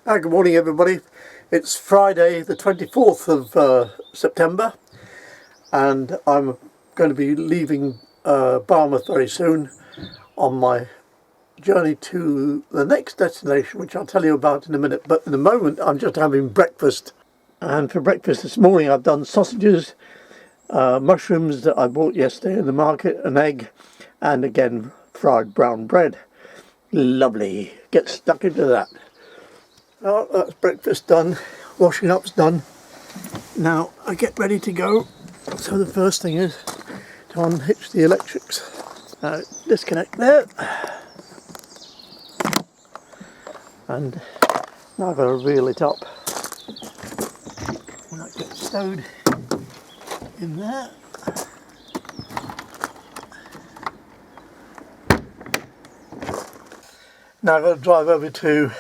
Hi, good morning everybody. It's Friday the 24th of September and I'm going to be leaving Barmouth very soon on my journey to the next destination, which I'll tell you about in a minute. But in the moment I'm just having breakfast, and for breakfast this morning I've done sausages, mushrooms that I bought yesterday in the market, an egg, and again fried brown bread. Lovely. Get stuck into that. Well, that's breakfast done, washing up's done. Now I get ready to go. So the first thing is to unhitch the electrics. Disconnect there. And now I've got to reel it up. And that gets stowed in there. Now I've got to drive over to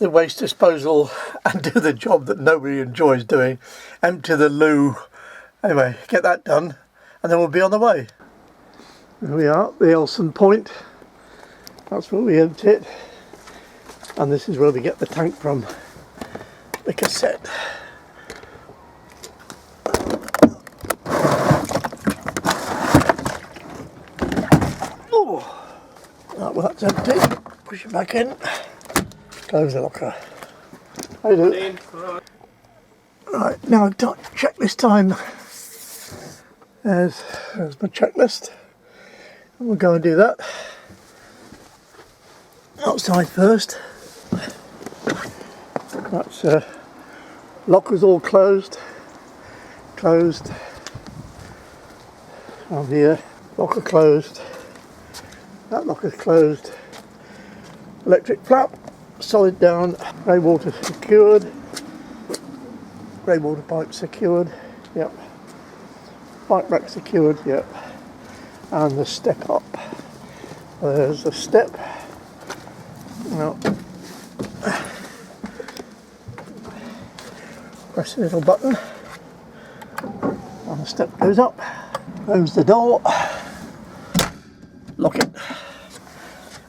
the waste disposal and do the job that nobody enjoys doing, empty the loo. Anyway, get that done and then we'll be on the way. There we are, the Elson Point. That's where we empty it, and this is where we get the tank from, the cassette. Oh, well, that's empty. Push it back in. Close the locker. How do you do? Right, now checklist time. There's my checklist. And we'll go and do that. Outside first. That's locker's all closed. Closed. On here, locker closed. That locker's closed. Electric flap solid down. Grey water secured. Grey water pipe secured. Yep. Pipe rack secured. Yep. And the step up. There's the step. Now, press the little button and the step goes up. Close the door. Lock it.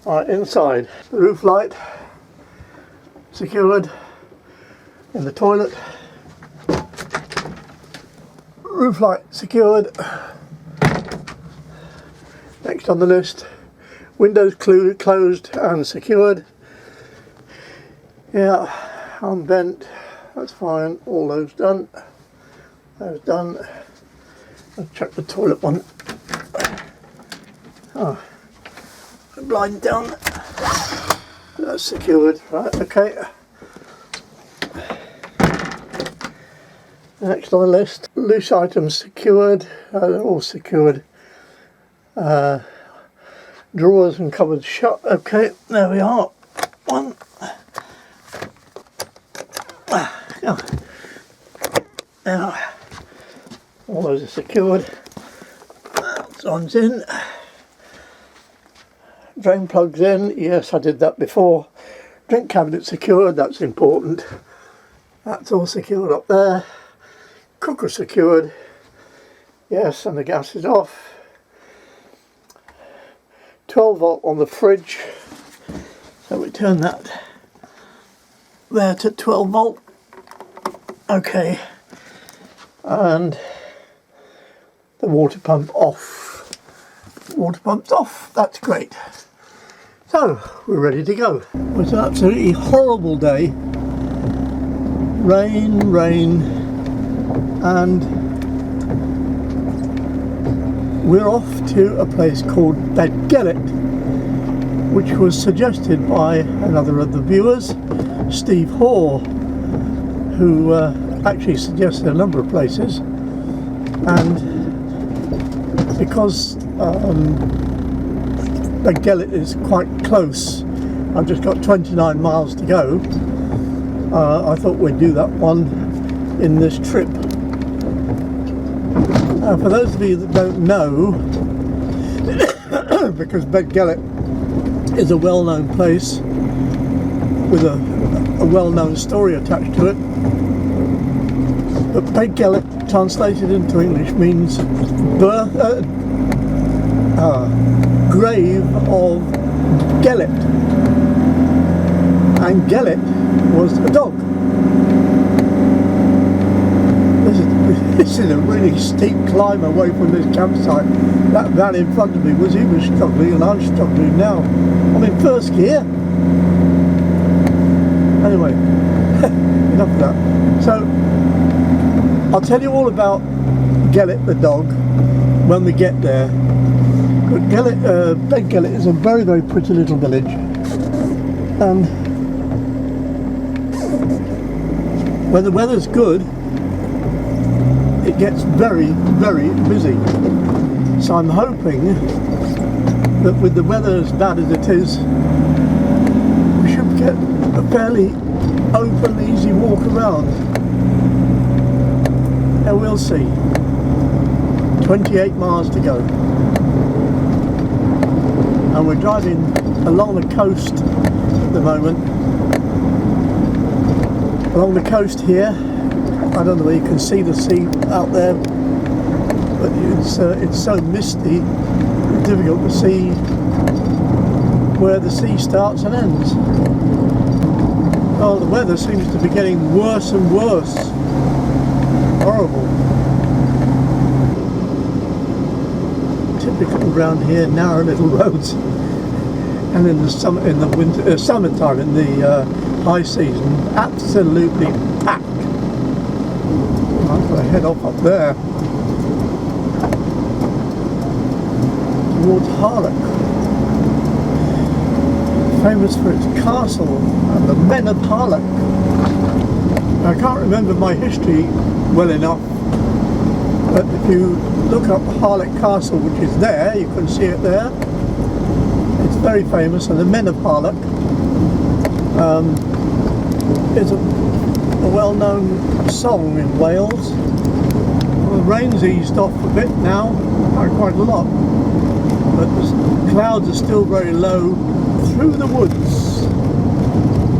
Alright, inside, the roof light secured. In the toilet, roof light secured. Next on the list, windows closed and secured. Yeah, unbent, that's fine. All those done. Those done. I'll check the toilet one. Oh, blind down. That's secured. Right, okay. Next on the list, loose items secured. They're all secured. Drawers and cupboards shut. Okay, there we are. One. Now, all those are secured. That one's in. Drain plugs in. Yes, I did that before. Drink cabinet secured. That's important. That's all secured up there. Cooker secured. Yes, and the gas is off. 12 volt on the fridge. So we turn that there to 12 volt. Okay. And the water pump off. Water pump's off. That's great. So we're ready to go. It was an absolutely horrible day. Rain, and we're off to a place called Beddgelert, which was suggested by another of the viewers, Steve Hoare, who actually suggested a number of places. And because Beddgelert is quite close, I've just got 29 miles to go, I thought we'd do that one in this trip. For those of you that don't know, because Beddgelert is a well-known place with a well-known story attached to it, but Beddgelert translated into English means grave of Gellert. and Gellert was a dog. This is a really steep climb away from this campsite. That man in front of me was struggling, and I'm struggling now. I'm in first gear. Anyway, enough of that. So, I'll tell you all about Gellert the dog when we get there. But Beddgelert is a very, very pretty little village, and when the weather's good, it gets very, very busy. So I'm hoping that with the weather as bad as it is, we should get a fairly open, easy walk around. And we'll see. 28 miles to go. And we're driving along the coast at the moment. Along the coast here. I don't know whether you can see the sea out there, but it's so misty, it's difficult to see where the sea starts and ends. Oh, the weather seems to be getting worse and worse. Horrible. Typical around here, narrow little roads, and in the summertime, in the high season, absolutely packed. I'm going to head off up there towards Harlech, famous for its castle and the men of Harlech. I can't remember my history well enough, but if you look up Harlech Castle, which is there, you can see it there. It's very famous, and the men of Harlech is a well-known song in Wales. Well, the rain's eased off a bit now, quite a lot, but the clouds are still very low. Through the woods,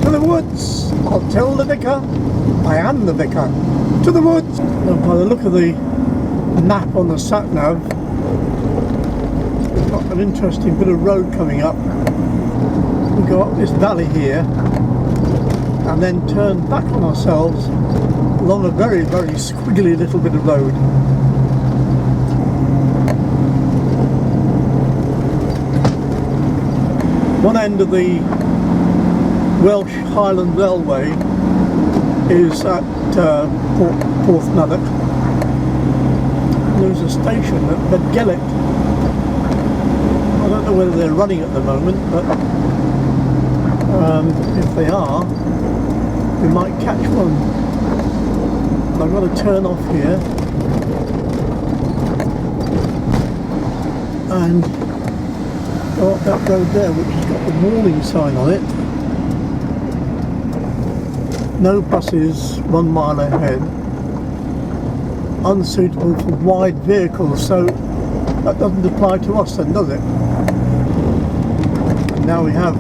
to the woods, I'll tell the vicar, I am the vicar, to the woods. Now, by the look of the map on the sat-nav, we've got an interesting bit of road coming up. We'll go up this valley here, and then turn back on ourselves along a very, very squiggly little bit of road. One end of the Welsh Highland Railway is at Porthmadog. There's a station at Beddgelert. I don't know whether they're running at the moment, but if they are, we might catch one. I've got to turn off here and go up that road there, which has got the warning sign on it. No buses 1 mile ahead. Unsuitable for wide vehicles, so that doesn't apply to us then, does it? And now we have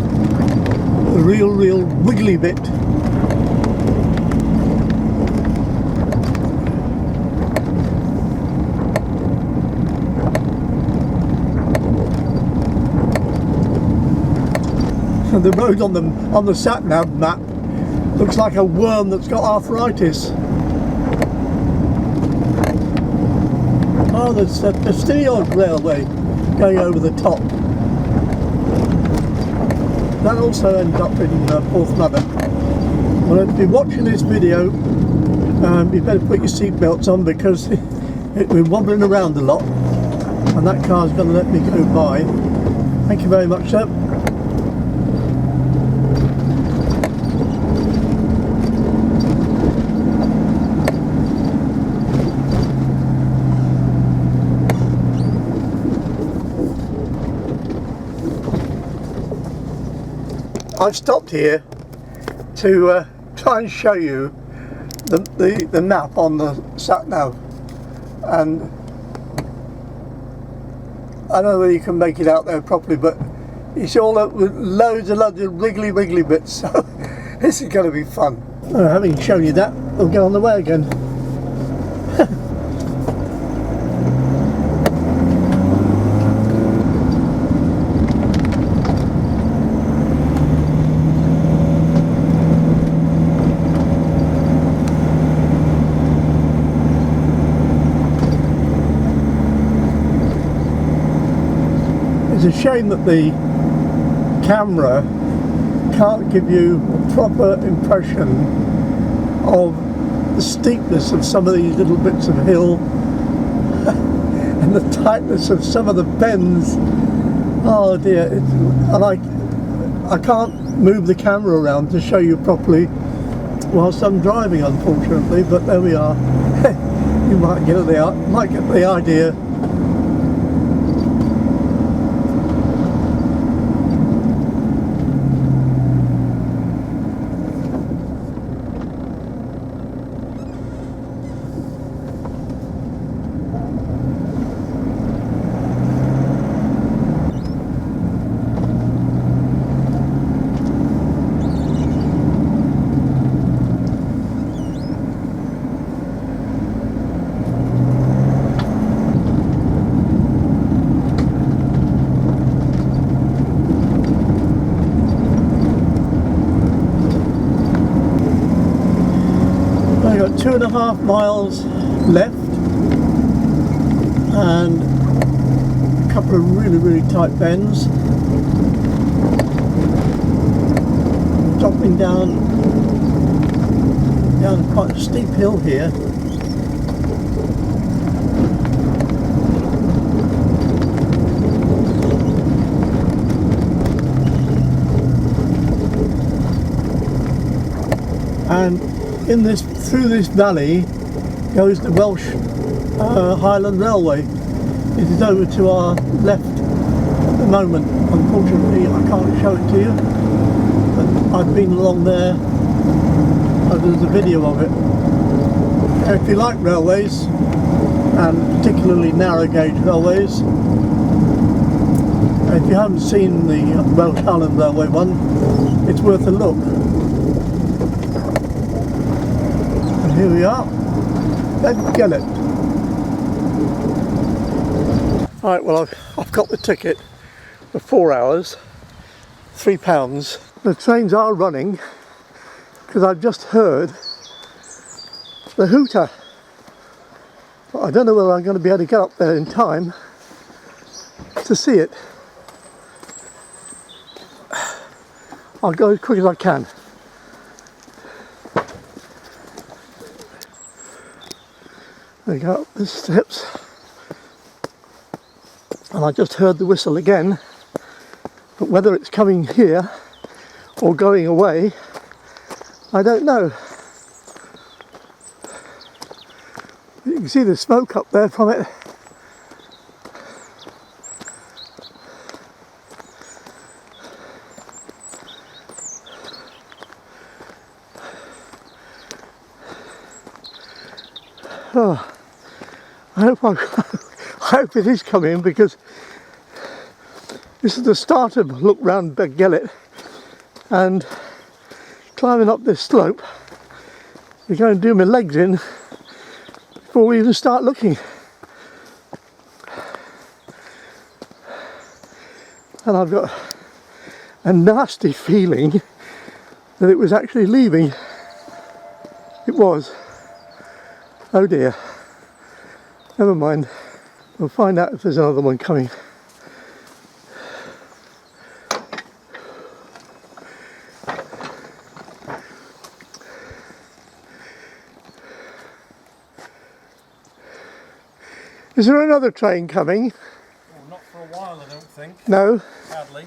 the real wiggly bit. The road on the sat-nav map looks like a worm that's got arthritis. Oh, there's the Beddgelert railway going over the top. That also ends up in Porthmadog. Well, if you're watching this video, you better put your seatbelts on, because we're wobbling around a lot, and that car's going to let me go by. Thank you very much, sir. I've stopped here to try and show you the map on the sat-nav, and I don't know whether you can make it out there properly, but it's all up with loads of wiggly bits, so this is going to be fun. Having shown you that, we'll go on the way again. It's a shame that the camera can't give you a proper impression of the steepness of some of these little bits of hill and the tightness of some of the bends. Oh dear, and I can't move the camera around to show you properly whilst I'm driving, unfortunately, but there we are. You might get the idea. I've got 2.5 miles left and a couple of really tight bends. Dropping down quite a steep hill here. And through this valley goes the Welsh Highland Railway. It is over to our left at the moment. Unfortunately, I can't show it to you, but I've been along there. There's a video of it. If you like railways, and particularly narrow gauge railways, if you haven't seen the Welsh Highland Railway one, it's worth a look. Here we are, Beddgelert. Right, well I've got the ticket for 4 hours, £3. The trains are running because I've just heard the hooter. But I don't know whether I'm going to be able to get up there in time to see it. I'll go as quick as I can. There you go, up the steps. And I just heard the whistle again, but whether it's coming here or going away, I don't know. You can see the smoke up there from it. Oh. I hope it is coming, because this is the start of look round Beddgelert, and climbing up this slope, we're going to do my legs in before we even start looking. And I've got a nasty feeling that it was actually leaving. It was. Oh dear. Never mind, we'll find out if there's another one coming. Is there another train coming? Well, not for a while, I don't think. No? Sadly.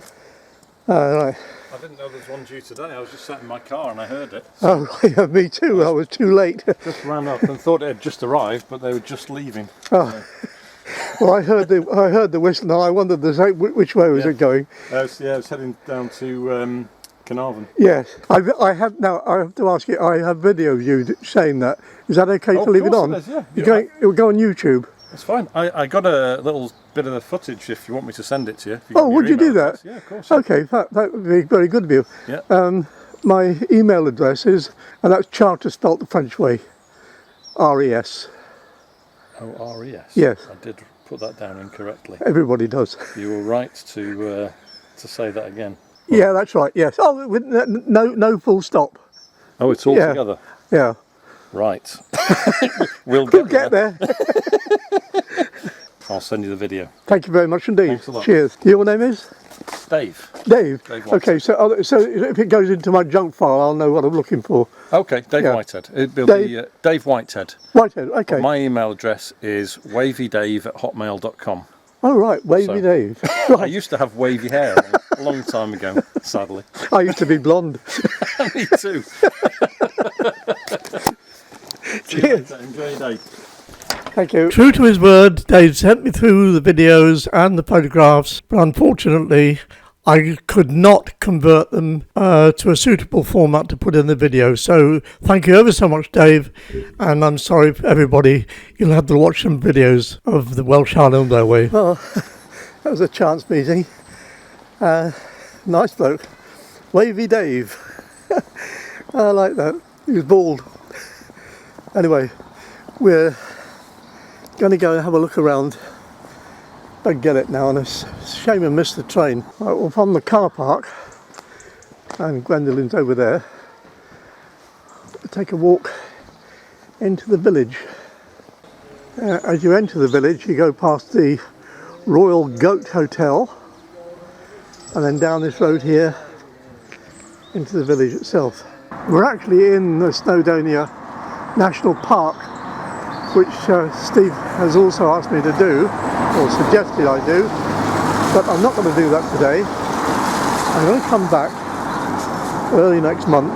Oh, right. I didn't know there was one due today. I was just sat in my car and I heard it. So oh, yeah, me too. I was too late. just ran up and thought it had just arrived, but they were just leaving. Oh. So. Well, I heard the whistle, and I wondered which way was it going. I was heading down to Carnarvon. Yes, I have to ask you. I have video of you saying that. Is that okay to leave it on? It is, yeah. It will go on YouTube. It's fine. I got a little bit of the footage if you want me to send it to you. Oh, would you do that? Yeah, of course. Okay, that would be very good of you. Yeah. My email address is, and that's Charter spelt the French way, R-E-S. Oh, R-E-S. Yes. I did put that down incorrectly. Everybody does. You were right to say that again. Yeah, that's right. Yes. Oh, with no full stop. Oh, it's all together. Yeah. Right. We'll get there. I'll send you the video. Thank you very much indeed. Thanks a lot. Cheers. Your name is? Dave. Dave. Dave Okay, so if it goes into my junk file, I'll know what I'm looking for. Okay, Dave Yeah. Whitehead. It'll be Dave Whitehead. Whitehead, okay. My email address is wavydave@hotmail.com. Oh, right, Wavy Dave. I Right. used to have wavy hair a long time ago, sadly. I used to be blonde. Me too. Cheers. Enjoy your day. Thank you. True to his word, Dave sent me through the videos and the photographs, but unfortunately I could not convert them to a suitable format to put in the video. So thank you ever so much, Dave, and I'm sorry for everybody. You'll have to watch some videos of the Welsh Highland Railway. Well, that was a chance meeting. Nice bloke. Wavy Dave. I like that. He was bald. Anyway, we're going to go and have a look around Beddgelert now, and it's a shame I missed the train. Right, we're from the car park, and Gwendolyn's over there. We'll take a walk into the village. As you enter the village, you go past the Royal Goat Hotel, and then down this road here into the village itself. We're actually in the Snowdonia National Park, which Steve has also asked me to do, or suggested I do, but I'm not going to do that today. I'm going to come back early next month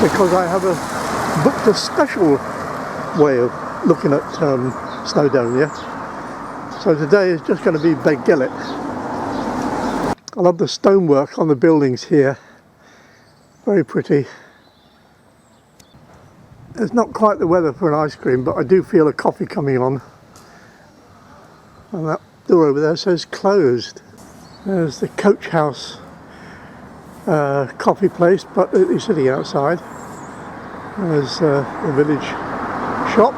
because I have booked a special way of looking at Snowdonia. So today is just going to be Beddgelert. I love the stonework on the buildings here, very pretty. It's not quite the weather for an ice cream, but I do feel a coffee coming on. And that door over there says closed. There's the coach house coffee place, but it's sitting outside. There's the village shop.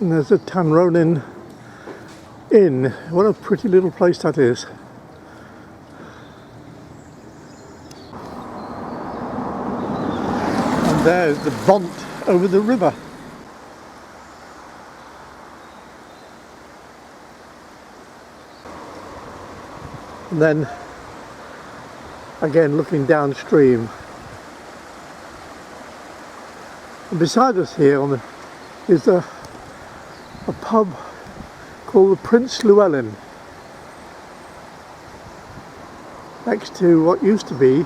And there's the Tanronin Inn. What a pretty little place that is. There's the Bont over the river. And then again looking downstream. And beside us here is a pub called the Prince Llewellyn, next to what used to be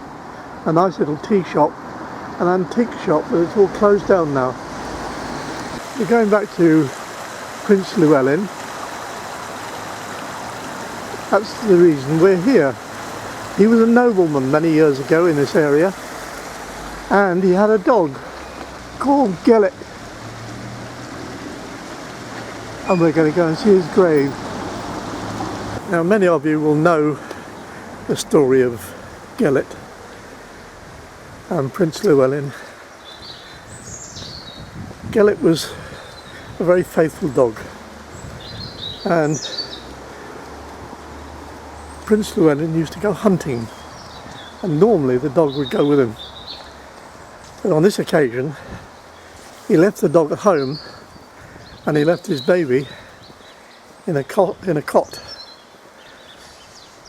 a nice little tea shop, an antique shop, but it's all closed down now. We're going back to Prince Llewellyn. That's the reason we're here. He was a nobleman many years ago in this area, and he had a dog called Gellert. And we're going to go and see his grave. Now, many of you will know the story of Gellert and Prince Llewellyn. Gellert was a very faithful dog, and Prince Llewellyn used to go hunting, and normally the dog would go with him. But on this occasion he left the dog at home, and he left his baby in a cot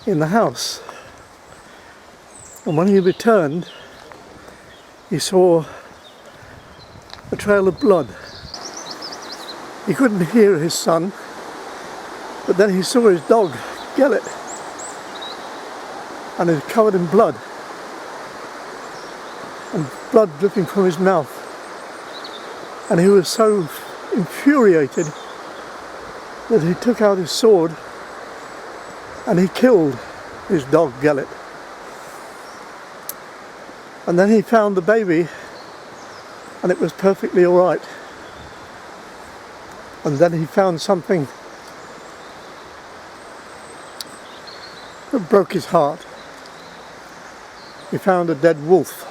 in the house. And when he returned, he saw a trail of blood. He couldn't hear his son, but then he saw his dog, Gellert, and it was covered in blood, and blood dripping from his mouth. And he was so infuriated that he took out his sword and he killed his dog Gellert. And then he found the baby, and it was perfectly all right. And then he found something that broke his heart. He found a dead wolf,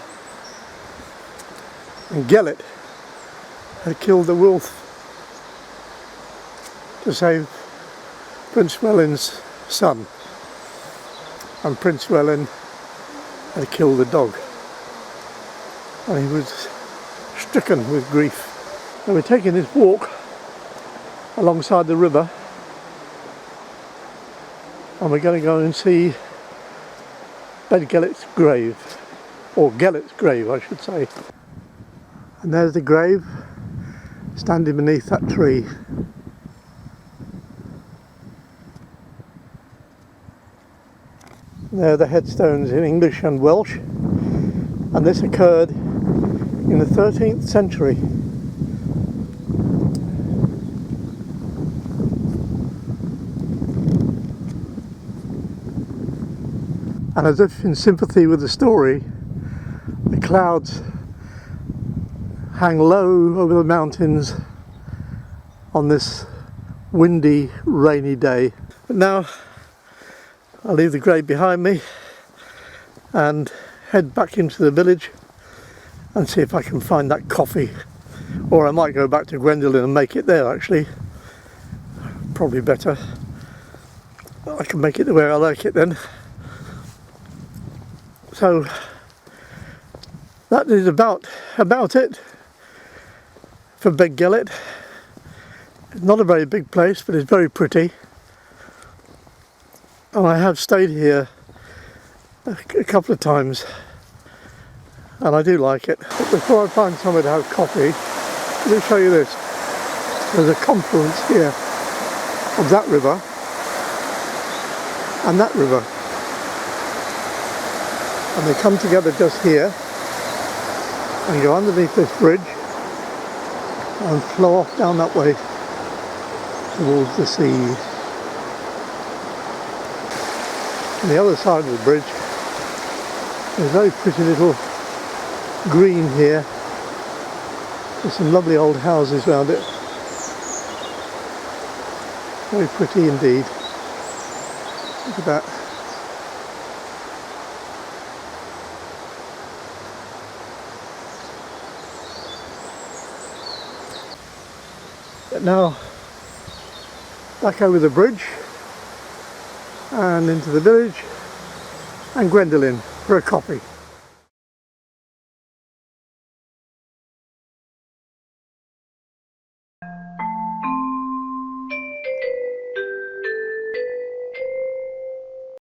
and Gellert had killed the wolf to save Prince Llewellyn's son, and Prince Llewellyn had killed the dog, and he was stricken with grief. So we're taking this walk alongside the river, and we're going to go and see Beddgelert's grave, or Gellert's grave I should say. And there's the grave standing beneath that tree. There are the headstones in English and Welsh, and this occurred in the 13th century. And as if in sympathy with the story, the clouds hang low over the mountains on this windy, rainy day. But now I'll leave the grave behind me and head back into the village and see if I can find that coffee. Or I might go back to Gwendolen and make it there actually. Probably better. I can make it the way I like it then. So that is about it for Beddgelert. It's not a very big place, but it's very pretty. And I have stayed here a couple of times, and I do like it. But before I find somewhere to have coffee, let me show you this. There's a confluence here of that river and that river, and they come together just here and go underneath this bridge and flow off down that way towards the sea. On the other side of the bridge there's a very pretty little green here. There's some lovely old houses around it. Very pretty indeed. Look at that. But now back over the bridge and into the village and Gwendolen for a coffee.